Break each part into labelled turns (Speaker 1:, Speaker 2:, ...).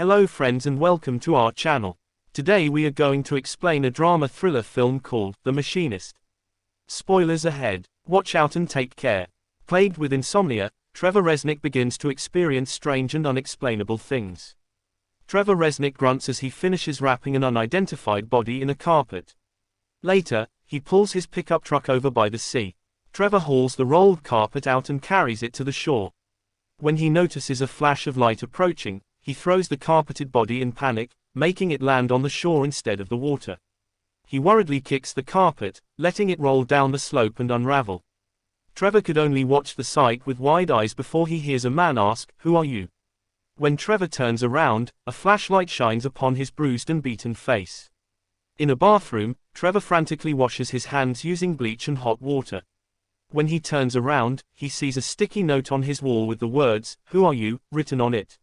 Speaker 1: Hello friends and welcome to our channel. Today we are going to explain a drama thriller film called The Machinist. Spoilers ahead. Watch out and take care. Plagued with insomnia, Trevor Resnick begins to experience strange and unexplainable things. Trevor Resnick grunts as he finishes wrapping an unidentified body in a carpet. Later, he pulls his pickup truck over by the sea. Trevor hauls the rolled carpet out and carries it to the shore. When he notices a flash of light approaching, he throws the carpeted body in panic, making it land on the shore instead of the water. He worriedly kicks the carpet, letting it roll down the slope and unravel. Trevor could only watch the sight with wide eyes before he hears a man ask, "Who are you?" When Trevor turns around, a flashlight shines upon his bruised and beaten face. In a bathroom, Trevor frantically washes his hands using bleach and hot water. When he turns around, he sees a sticky note on his wall with the words, "Who are you?" written on it.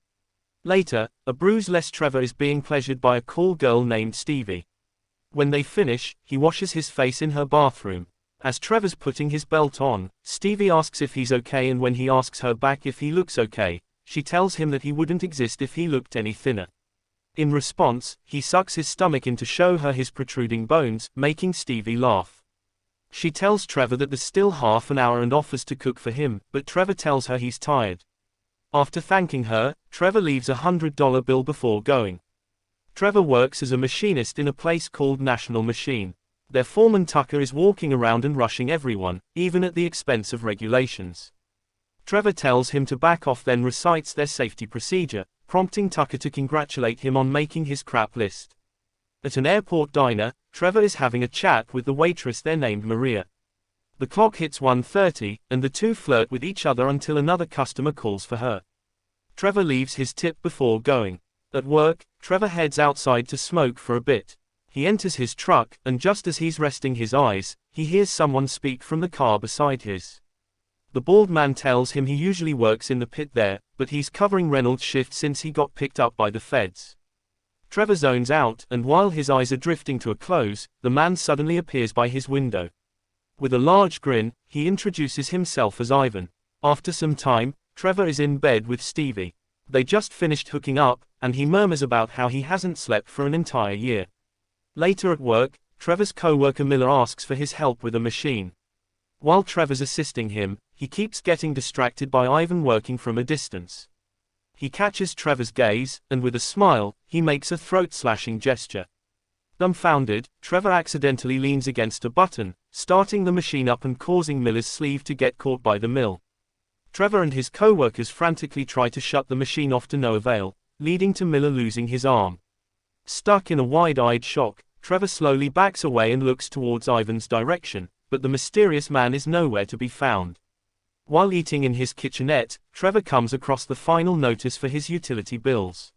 Speaker 1: Later, a bruise-less Trevor is being pleasured by a cool girl named Stevie. When they finish, he washes his face in her bathroom. As Trevor's putting his belt on, Stevie asks if he's okay, and when he asks her back if he looks okay, she tells him that he wouldn't exist if he looked any thinner. In response, he sucks his stomach in to show her his protruding bones, making Stevie laugh. She tells Trevor that there's still half an hour and offers to cook for him, but Trevor tells her he's tired. After thanking her, Trevor leaves a $100 bill before going. Trevor works as a machinist in a place called National Machine. Their foreman Tucker is walking around and rushing everyone, even at the expense of regulations. Trevor tells him to back off, then recites their safety procedure, prompting Tucker to congratulate him on making his crap list. At an airport diner, Trevor is having a chat with the waitress there named Maria. The clock hits 1:30, and the two flirt with each other until another customer calls for her. Trevor leaves his tip before going. At work, Trevor heads outside to smoke for a bit. He enters his truck, and just as he's resting his eyes, he hears someone speak from the car beside his. The bald man tells him he usually works in the pit there, but he's covering Reynolds' shift since he got picked up by the feds. Trevor zones out, and while his eyes are drifting to a close, the man suddenly appears by his window. With a large grin, he introduces himself as Ivan. After some time, Trevor is in bed with Stevie. They just finished hooking up, and he murmurs about how he hasn't slept for an entire year. Later at work, Trevor's co-worker Miller asks for his help with a machine. While Trevor's assisting him, he keeps getting distracted by Ivan working from a distance. He catches Trevor's gaze, and with a smile, he makes a throat-slashing gesture. Dumbfounded, Trevor accidentally leans against a button, starting the machine up and causing Miller's sleeve to get caught by the mill. Trevor and his co-workers frantically try to shut the machine off to no avail, leading to Miller losing his arm. Stuck in a wide-eyed shock, Trevor slowly backs away and looks towards Ivan's direction, but the mysterious man is nowhere to be found. While eating in his kitchenette, Trevor comes across the final notice for his utility bills.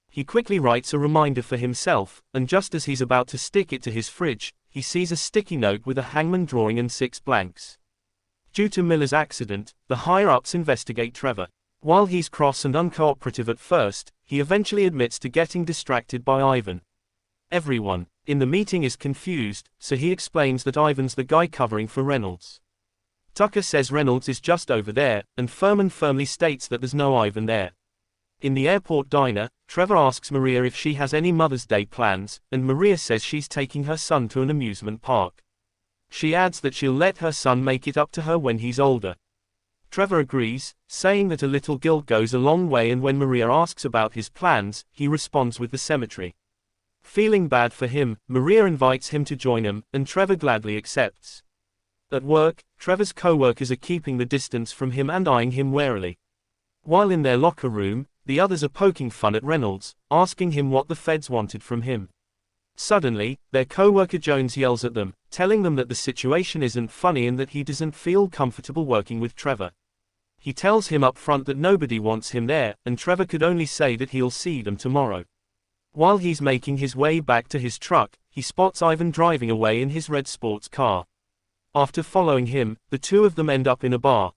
Speaker 1: He quickly writes a reminder for himself, and just as he's about to stick it to his fridge, he sees a sticky note with a hangman drawing and 6 blanks. Due to Miller's accident, the higher-ups investigate Trevor. While he's cross and uncooperative at first, he eventually admits to getting distracted by Ivan. Everyone in the meeting is confused, so he explains that Ivan's the guy covering for Reynolds. Tucker says Reynolds is just over there, and Furman firmly states that there's no Ivan there. In the airport diner, Trevor asks Maria if she has any Mother's Day plans, and Maria says she's taking her son to an amusement park. She adds that she'll let her son make it up to her when he's older. Trevor agrees, saying that a little guilt goes a long way, and when Maria asks about his plans, he responds with the cemetery. Feeling bad for him, Maria invites him to join him, and Trevor gladly accepts. At work, Trevor's co-workers are keeping the distance from him and eyeing him warily. While in their locker room, the others are poking fun at Reynolds, asking him what the feds wanted from him. Suddenly, their co-worker Jones yells at them, telling them that the situation isn't funny and that he doesn't feel comfortable working with Trevor. He tells him up front that nobody wants him there, and Trevor could only say that he'll see them tomorrow. While he's making his way back to his truck, he spots Ivan driving away in his red sports car. After following him, the two of them end up in a bar.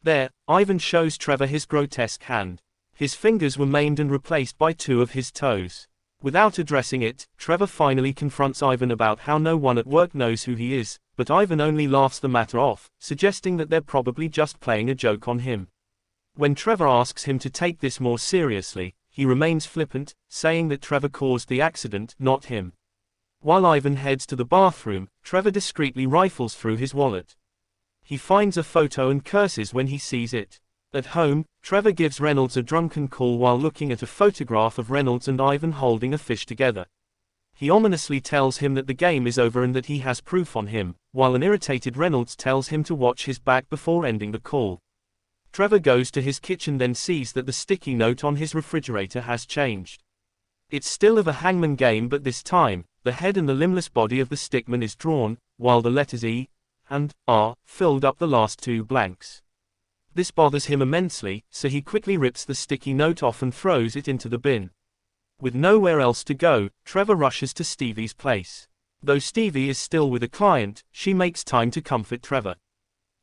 Speaker 1: There, Ivan shows Trevor his grotesque hand. His fingers were maimed and replaced by 2 of his toes. Without addressing it, Trevor finally confronts Ivan about how no one at work knows who he is, but Ivan only laughs the matter off, suggesting that they're probably just playing a joke on him. When Trevor asks him to take this more seriously, he remains flippant, saying that Trevor caused the accident, not him. While Ivan heads to the bathroom, Trevor discreetly rifles through his wallet. He finds a photo and curses when he sees it. At home, Trevor gives Reynolds a drunken call while looking at a photograph of Reynolds and Ivan holding a fish together. He ominously tells him that the game is over and that he has proof on him, while an irritated Reynolds tells him to watch his back before ending the call. Trevor goes to his kitchen, then sees that the sticky note on his refrigerator has changed. It's still of a hangman game, but this time, the head and the limbless body of the stickman is drawn, while the letters E and R filled up the last two blanks. This bothers him immensely, so he quickly rips the sticky note off and throws it into the bin. With nowhere else to go, Trevor rushes to Stevie's place. Though Stevie is still with a client, she makes time to comfort Trevor.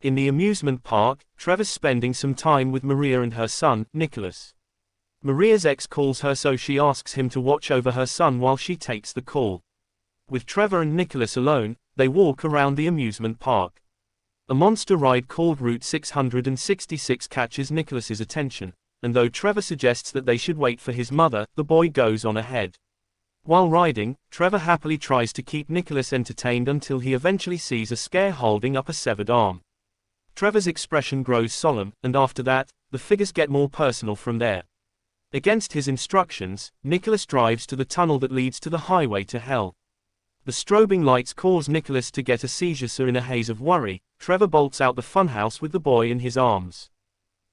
Speaker 1: In the amusement park, Trevor's spending some time with Maria and her son, Nicholas. Maria's ex calls her, so she asks him to watch over her son while she takes the call. With Trevor and Nicholas alone, they walk around the amusement park. A monster ride called Route 666 catches Nicholas's attention, and though Trevor suggests that they should wait for his mother, the boy goes on ahead. While riding, Trevor happily tries to keep Nicholas entertained until he eventually sees a scare holding up a severed arm. Trevor's expression grows solemn, and after that, the figures get more personal from there. Against his instructions, Nicholas drives to the tunnel that leads to the highway to hell. The strobing lights cause Nicholas to get a seizure, so in a haze of worry, Trevor bolts out the funhouse with the boy in his arms.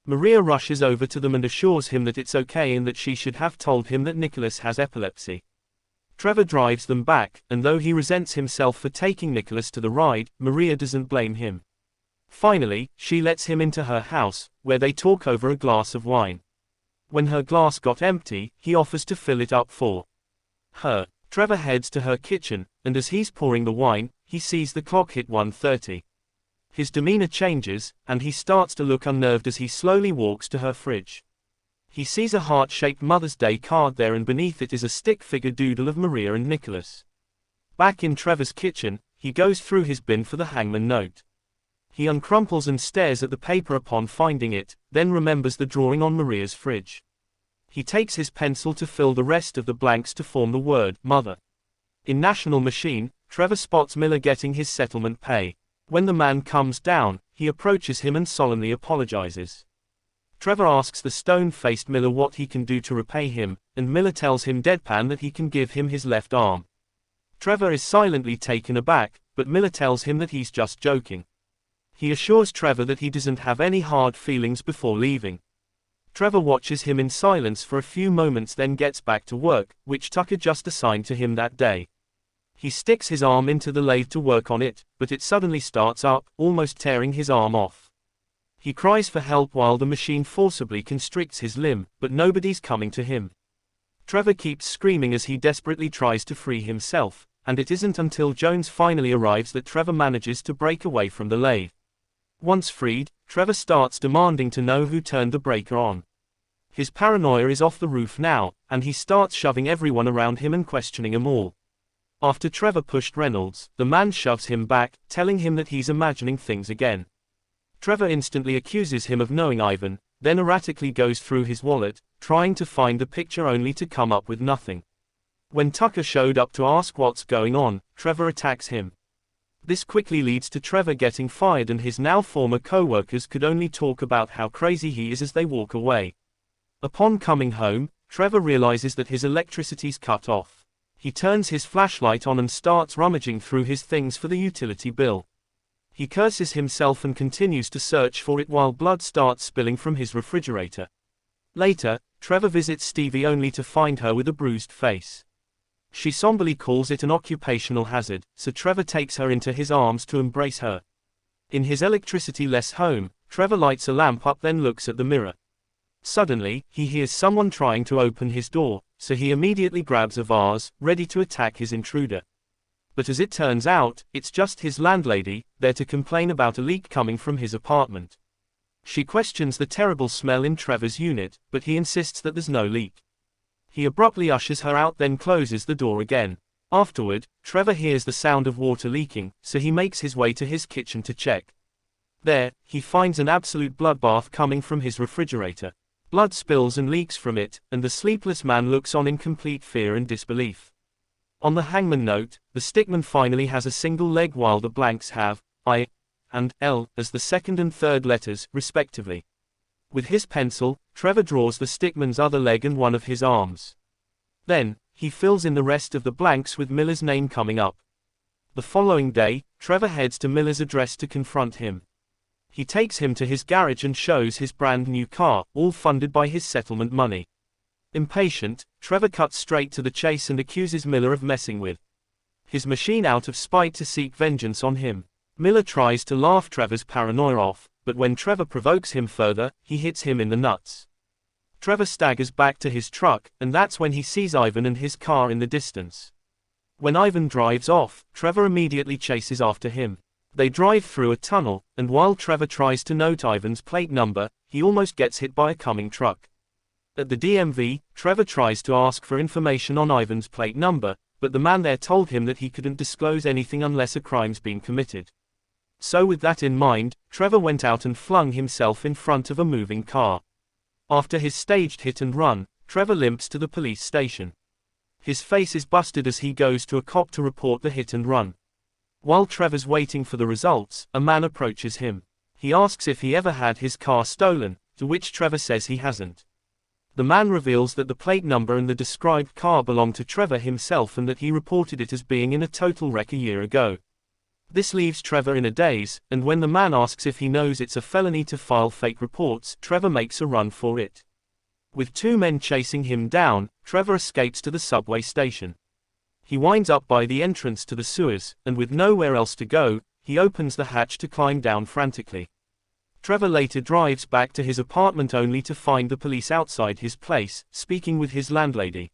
Speaker 1: Maria rushes over to them and assures him that it's okay and that she should have told him that Nicholas has epilepsy. Trevor drives them back, and though he resents himself for taking Nicholas to the ride, Maria doesn't blame him. Finally, she lets him into her house, where they talk over a glass of wine. When her glass got empty, he offers to fill it up for her. Trevor heads to her kitchen, and as he's pouring the wine, he sees the clock hit 1:30. His demeanor changes, and he starts to look unnerved as he slowly walks to her fridge. He sees a heart-shaped Mother's Day card there, and beneath it is a stick figure doodle of Maria and Nicholas. Back in Trevor's kitchen, he goes through his bin for the hangman note. He uncrumples and stares at the paper upon finding it, then remembers the drawing on Maria's fridge. He takes his pencil to fill the rest of the blanks to form the word mother. In National Machine, Trevor spots Miller getting his settlement pay. When the man comes down, he approaches him and solemnly apologizes. Trevor asks the stone-faced Miller what he can do to repay him, and Miller tells him deadpan that he can give him his left arm. Trevor is silently taken aback, but Miller tells him that he's just joking. He assures Trevor that he doesn't have any hard feelings before leaving. Trevor watches him in silence for a few moments, then gets back to work, which Tucker just assigned to him that day. He sticks his arm into the lathe to work on it, but it suddenly starts up, almost tearing his arm off. He cries for help while the machine forcibly constricts his limb, but nobody's coming to him. Trevor keeps screaming as he desperately tries to free himself, and it isn't until Jones finally arrives that Trevor manages to break away from the lathe. Once freed, Trevor starts demanding to know who turned the breaker on. His paranoia is off the roof now, and he starts shoving everyone around him and questioning them all. After Trevor pushed Reynolds, the man shoves him back, telling him that he's imagining things again. Trevor instantly accuses him of knowing Ivan, then erratically goes through his wallet, trying to find the picture only to come up with nothing. When Tucker showed up to ask what's going on, Trevor attacks him. This quickly leads to Trevor getting fired, and his now former co-workers could only talk about how crazy he is as they walk away. Upon coming home, Trevor realizes that his electricity's cut off. He turns his flashlight on and starts rummaging through his things for the utility bill. He curses himself and continues to search for it while blood starts spilling from his refrigerator. Later, Trevor visits Stevie only to find her with a bruised face. She somberly calls it an occupational hazard, so Trevor takes her into his arms to embrace her. In his electricity-less home, Trevor lights a lamp up, then looks at the mirror. Suddenly, he hears someone trying to open his door, so he immediately grabs a vase, ready to attack his intruder. But as it turns out, it's just his landlady, there to complain about a leak coming from his apartment. She questions the terrible smell in Trevor's unit, but he insists that there's no leak. He abruptly ushers her out, then closes the door again. Afterward, Trevor hears the sound of water leaking, so he makes his way to his kitchen to check. There, he finds an absolute bloodbath coming from his refrigerator. Blood spills and leaks from it, and the sleepless man looks on in complete fear and disbelief. On the hangman note, the stickman finally has a single leg while the blanks have I and L as the second and third letters, respectively. With his pencil, Trevor draws the stickman's other leg and one of his arms. Then, he fills in the rest of the blanks with Miller's name coming up. The following day, Trevor heads to Miller's address to confront him. He takes him to his garage and shows his brand new car, all funded by his settlement money. Impatient, Trevor cuts straight to the chase and accuses Miller of messing with his machine out of spite to seek vengeance on him. Miller tries to laugh Trevor's paranoia off, but when Trevor provokes him further, he hits him in the nuts. Trevor staggers back to his truck, and that's when he sees Ivan and his car in the distance. When Ivan drives off, Trevor immediately chases after him. They drive through a tunnel, and while Trevor tries to note Ivan's plate number, he almost gets hit by a coming truck. At the DMV, Trevor tries to ask for information on Ivan's plate number, but the man there told him that he couldn't disclose anything unless a crime's been committed. So with that in mind, Trevor went out and flung himself in front of a moving car. After his staged hit and run, Trevor limps to the police station. His face is busted as he goes to a cop to report the hit and run. While Trevor's waiting for the results, a man approaches him. He asks if he ever had his car stolen, to which Trevor says he hasn't. The man reveals that the plate number and the described car belong to Trevor himself and that he reported it as being in a total wreck a year ago. This leaves Trevor in a daze, and when the man asks if he knows it's a felony to file fake reports, Trevor makes a run for it. With two men chasing him down, Trevor escapes to the subway station. He winds up by the entrance to the sewers, and with nowhere else to go, he opens the hatch to climb down frantically. Trevor later drives back to his apartment only to find the police outside his place, speaking with his landlady.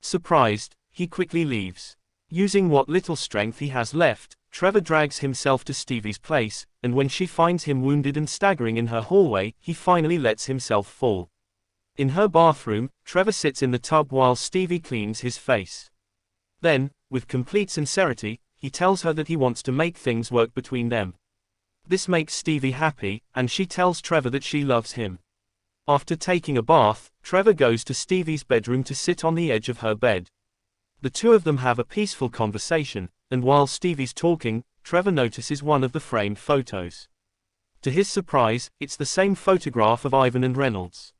Speaker 1: Surprised, he quickly leaves. Using what little strength he has left, Trevor drags himself to Stevie's place, and when she finds him wounded and staggering in her hallway, he finally lets himself fall. In her bathroom, Trevor sits in the tub while Stevie cleans his face. Then, with complete sincerity, he tells her that he wants to make things work between them. This makes Stevie happy, and she tells Trevor that she loves him. After taking a bath, Trevor goes to Stevie's bedroom to sit on the edge of her bed. The two of them have a peaceful conversation, and while Stevie's talking, Trevor notices one of the framed photos. To his surprise, it's the same photograph of Ivan and Reynolds.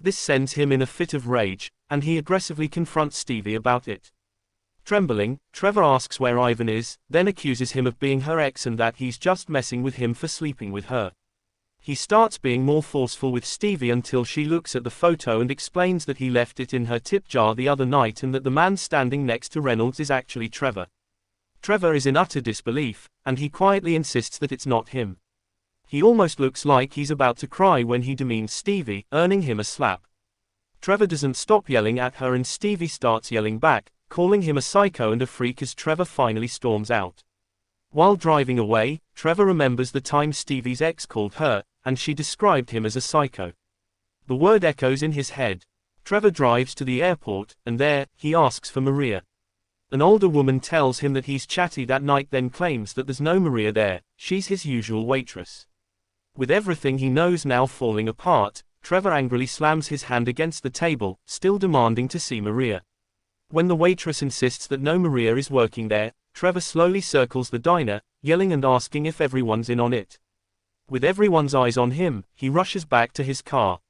Speaker 1: This sends him in a fit of rage, and he aggressively confronts Stevie about it. Trembling, Trevor asks where Ivan is, then accuses him of being her ex and that he's just messing with him for sleeping with her. He starts being more forceful with Stevie until she looks at the photo and explains that he left it in her tip jar the other night and that the man standing next to Reynolds is actually Trevor. Trevor is in utter disbelief, and he quietly insists that it's not him. He almost looks like he's about to cry when he demeans Stevie, earning him a slap. Trevor doesn't stop yelling at her and Stevie starts yelling back, calling him a psycho and a freak as Trevor finally storms out. While driving away, Trevor remembers the time Stevie's ex called her, and she described him as a psycho. The word echoes in his head. Trevor drives to the airport, and there, he asks for Maria. An older woman tells him that he's chatty that night, then claims that there's no Maria there, she's his usual waitress. With everything he knows now falling apart, Trevor angrily slams his hand against the table, still demanding to see Maria. When the waitress insists that no Maria is working there, Trevor slowly circles the diner, yelling and asking if everyone's in on it. With everyone's eyes on him, he rushes back to his car.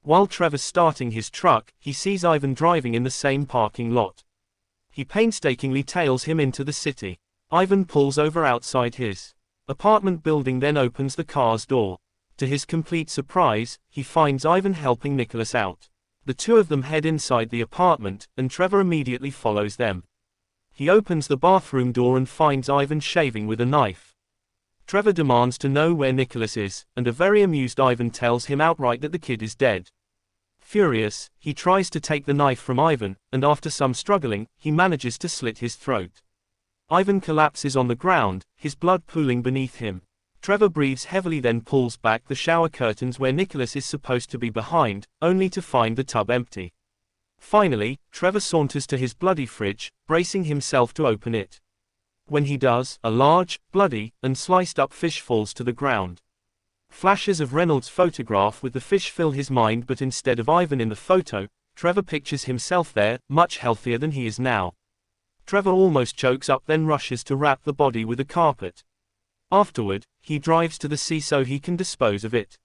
Speaker 1: While Trevor's starting his truck, he sees Ivan driving in the same parking lot. He painstakingly tails him into the city. Ivan pulls over outside his apartment building, then opens the car's door. To his complete surprise, he finds Ivan helping Nicholas out. The two of them head inside the apartment, and Trevor immediately follows them. He opens the bathroom door and finds Ivan shaving with a knife. Trevor demands to know where Nicholas is, and a very amused Ivan tells him outright that the kid is dead. Furious, he tries to take the knife from Ivan, and after some struggling, he manages to slit his throat. Ivan collapses on the ground, his blood pooling beneath him. Trevor breathes heavily, then pulls back the shower curtains where Nicholas is supposed to be behind, only to find the tub empty. Finally, Trevor saunters to his bloody fridge, bracing himself to open it. When he does, a large, bloody, and sliced up fish falls to the ground. Flashes of Reynolds' photograph with the fish fill his mind, but instead of Ivan in the photo, Trevor pictures himself there, much healthier than he is now. Trevor almost chokes up, then rushes to wrap the body with a carpet. Afterward, he drives to the sea so he can dispose of it.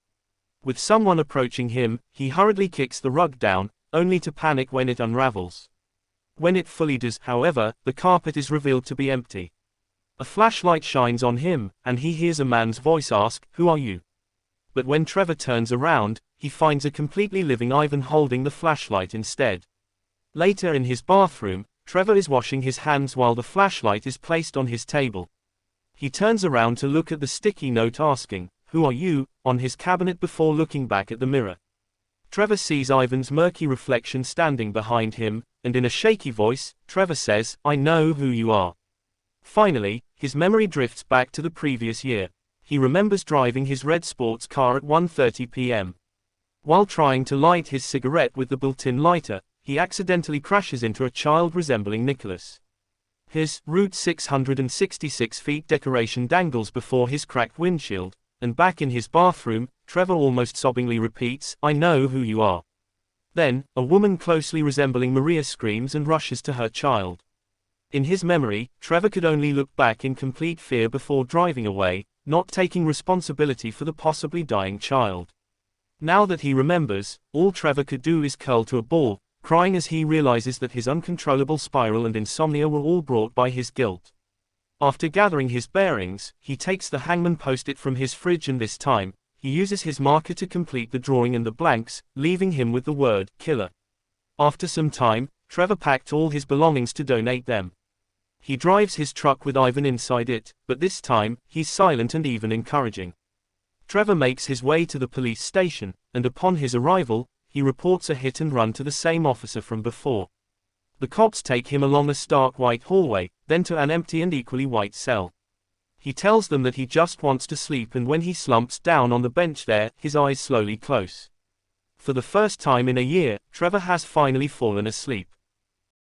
Speaker 1: With someone approaching him, he hurriedly kicks the rug down, only to panic when it unravels. When it fully does, however, the carpet is revealed to be empty. A flashlight shines on him, and he hears a man's voice ask, "Who are you?" But when Trevor turns around, he finds a completely living Ivan holding the flashlight instead. Later in his bathroom, Trevor is washing his hands while the flashlight is placed on his table. He turns around to look at the sticky note asking, "Who are you?" on his cabinet before looking back at the mirror. Trevor sees Ivan's murky reflection standing behind him, and in a shaky voice, Trevor says, "I know who you are." Finally, his memory drifts back to the previous year. He remembers driving his red sports car at 1:30 p.m. While trying to light his cigarette with the built-in lighter, he accidentally crashes into a child resembling Nicholas. His Route 666 feet decoration dangles before his cracked windshield, and back in his bathroom, Trevor almost sobbingly repeats, "I know who you are." Then, a woman closely resembling Maria screams and rushes to her child. In his memory, Trevor could only look back in complete fear before driving away, not taking responsibility for the possibly dying child. Now that he remembers, all Trevor could do is curl to a ball, crying as he realizes that his uncontrollable spiral and insomnia were all brought by his guilt. After gathering his bearings, he takes the hangman post-it from his fridge, and this time, he uses his marker to complete the drawing and the blanks, leaving him with the word, "killer." After some time, Trevor packed all his belongings to donate them. He drives his truck with Ivan inside it, but this time, he's silent and even encouraging. Trevor makes his way to the police station, and upon his arrival, he reports a hit and run to the same officer from before. The cops take him along a stark white hallway, then to an empty and equally white cell. He tells them that he just wants to sleep, and when he slumps down on the bench there, his eyes slowly close. For the first time in a year, Trevor has finally fallen asleep.